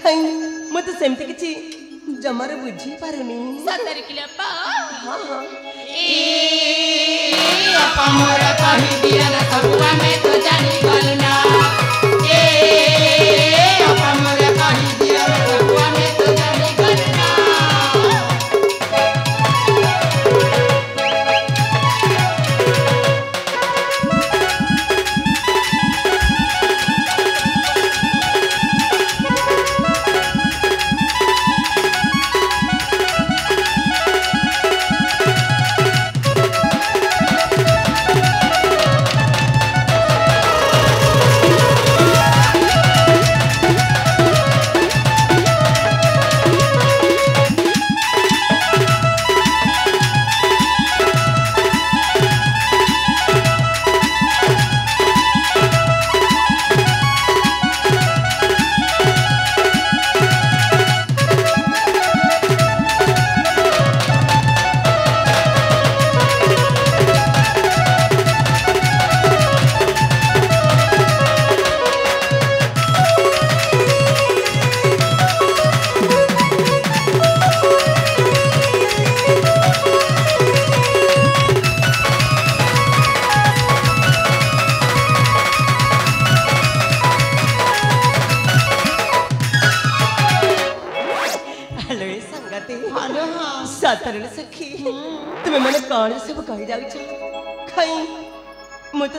खाई मत सेमती किछि जमार बुझी पारुनी सतर किलो पा हां हां ए अपा मोर कहि दिया ना सबुआ में तो जानी गल ना ए अपा मोर कहि दिया ना सबुआ में तो जानी गल ना साधारण सखी तुम्हें मैंने कौन सब कही जाऊ खाई मुझे